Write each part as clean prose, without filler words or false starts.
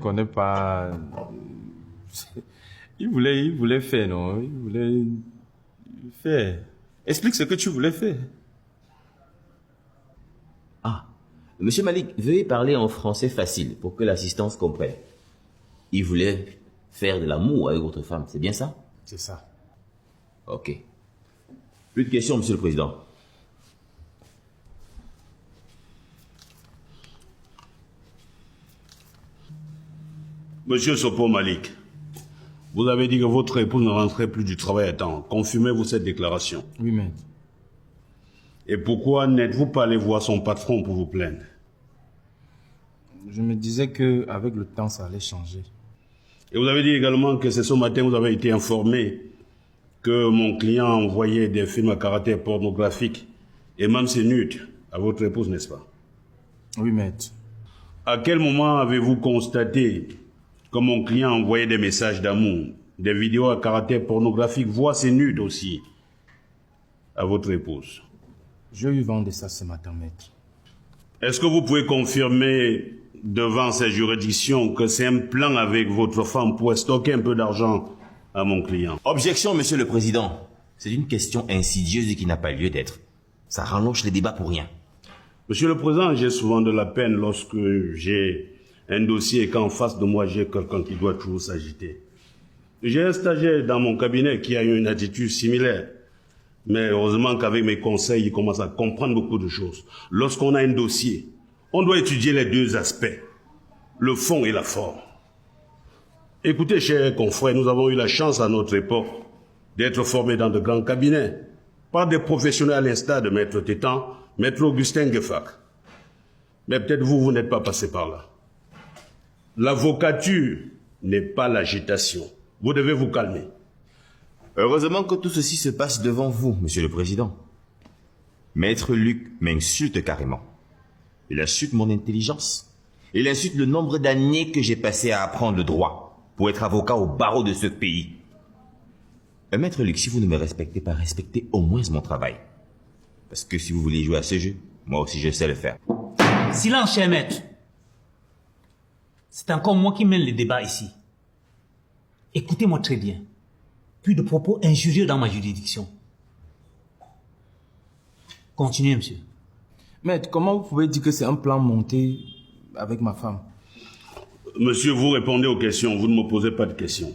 connaît pas. Il voulait faire, non? Il voulait faire. Explique ce que tu voulais faire. Ah, Monsieur Malik, veuillez parler en français facile pour que l'assistance comprenne. Il voulait faire de l'amour avec votre femme, c'est bien ça? C'est ça. Ok. Plus de questions, Monsieur le Président. Monsieur Sopo Malik, vous avez dit que votre épouse ne rentrait plus du travail à temps. Confirmez-vous cette déclaration? Oui, maître. Et pourquoi n'êtes-vous pas allé voir son patron pour vous plaindre? Je me disais qu'avec le temps, ça allait changer. Et vous avez dit également que c'est ce matin que vous avez été informé que mon client envoyait des films à caractère pornographique et même ses nudes à votre épouse, n'est-ce pas? Oui, maître. À quel moment avez-vous constaté que mon client envoyait des messages d'amour, des vidéos à caractère pornographique, voire ses nudes aussi, à votre épouse? J'ai eu vent de ça ce matin, maître. Est-ce que vous pouvez confirmer devant ces juridictions que c'est un plan avec votre femme pour stocker un peu d'argent à mon client? Objection, Monsieur le Président. C'est une question insidieuse et qui n'a pas lieu d'être. Ça rallonge les débats pour rien. Monsieur le Président, j'ai souvent de la peine lorsque j'ai un dossier et qu'en face de moi, j'ai quelqu'un qui doit toujours s'agiter. J'ai un stagiaire dans mon cabinet qui a eu une attitude similaire. Mais heureusement qu'avec mes conseils, il commence à comprendre beaucoup de choses. Lorsqu'on a un dossier, on doit étudier les deux aspects, le fond et la forme. Écoutez, chers confrères, nous avons eu la chance à notre époque d'être formés dans de grands cabinets par des professionnels à l'instar de Maître Tétan, Maître Augustin Geffac. Mais peut-être vous n'êtes pas passé par là. L'avocature n'est pas l'agitation. Vous devez vous calmer. Heureusement que tout ceci se passe devant vous, Monsieur le Président. Maître Luc m'insulte carrément. Il insulte mon intelligence. Il insulte le nombre d'années que j'ai passé à apprendre le droit pour être avocat au barreau de ce pays. Maître Luc, si vous ne me respectez pas, respectez au moins mon travail. Parce que si vous voulez jouer à ce jeu, moi aussi je sais le faire. Silence, cher maître. C'est encore moi qui mène le débat ici. Écoutez-moi très bien. Plus de propos injurieux dans ma juridiction. Continuez, monsieur. Maître, comment vous pouvez dire que c'est un plan monté avec ma femme? Monsieur, vous répondez aux questions, vous ne me posez pas de questions.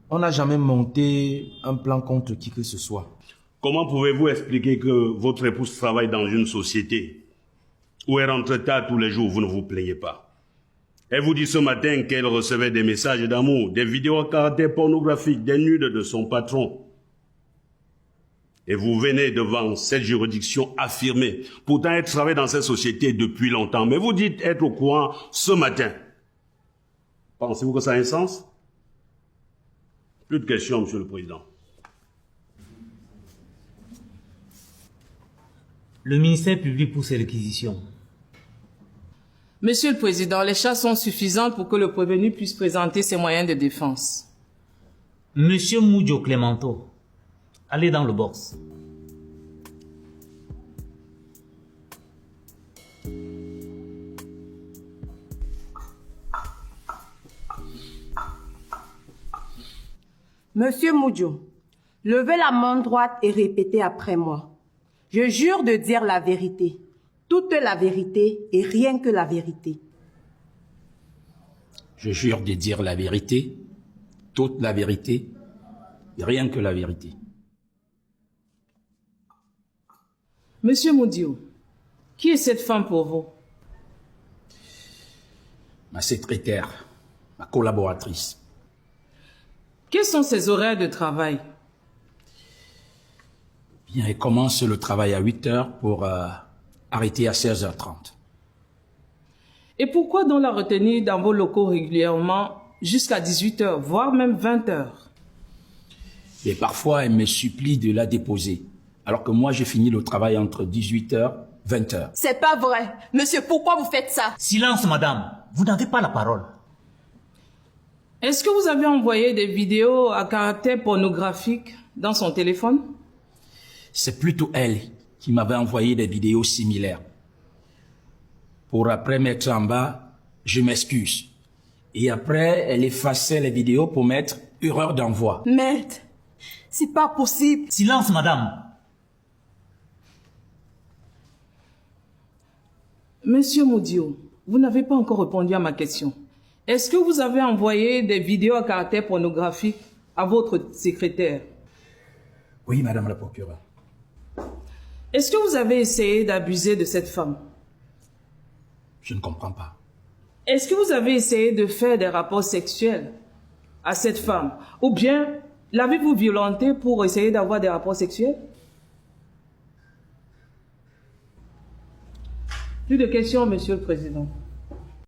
On n'a jamais monté un plan contre qui que ce soit. Comment pouvez-vous expliquer que votre épouse travaille dans une société où elle rentre tard tous les jours, vous ne vous plaignez pas? Elle vous dit ce matin qu'elle recevait des messages d'amour, des vidéos à caractère pornographique, des nudes de son patron. Et vous venez devant cette juridiction affirmer. Pourtant, elle travaille dans cette société depuis longtemps. Mais vous dites être au courant ce matin. Pensez-vous que ça a un sens? Plus de questions, Monsieur le Président. Le ministère public pour ces réquisitions. Monsieur le Président, les charges sont suffisantes pour que le prévenu puisse présenter ses moyens de défense. Monsieur Moudjo Clémenteau, allez dans le box. Monsieur Moudjo, levez la main droite et répétez après moi. Je jure de dire la vérité, toute la vérité et rien que la vérité. Je jure de dire la vérité, toute la vérité et rien que la vérité. Monsieur Moudio, qui est cette femme pour vous? Ma secrétaire, ma collaboratrice. Quels sont ses horaires de travail? Bien, elle commence le travail à 8 heures pour arrêter à 16h30. Et pourquoi donc la retenir dans vos locaux régulièrement jusqu'à 18 heures, voire même 20 heures? Et parfois, elle me supplie de la déposer, alors que moi, j'ai fini le travail entre 18h et 20h. C'est pas vrai. Monsieur, pourquoi vous faites ça? Silence, madame. Vous n'avez pas la parole. Est-ce que vous avez envoyé des vidéos à caractère pornographique dans son téléphone? C'est plutôt elle qui m'avait envoyé des vidéos similaires. Pour après mettre en bas, je m'excuse. Et après, elle effaçait les vidéos pour mettre erreur d'envoi. Maître, c'est pas possible. Silence, madame. Monsieur Moudio, vous n'avez pas encore répondu à ma question. Est-ce que vous avez envoyé des vidéos à caractère pornographique à votre secrétaire? Oui, madame la procureure. Est-ce que vous avez essayé d'abuser de cette femme? Je ne comprends pas. Est-ce que vous avez essayé de faire des rapports sexuels à cette femme? Ou bien l'avez-vous violentée pour essayer d'avoir des rapports sexuels? Plus de questions, Monsieur le Président.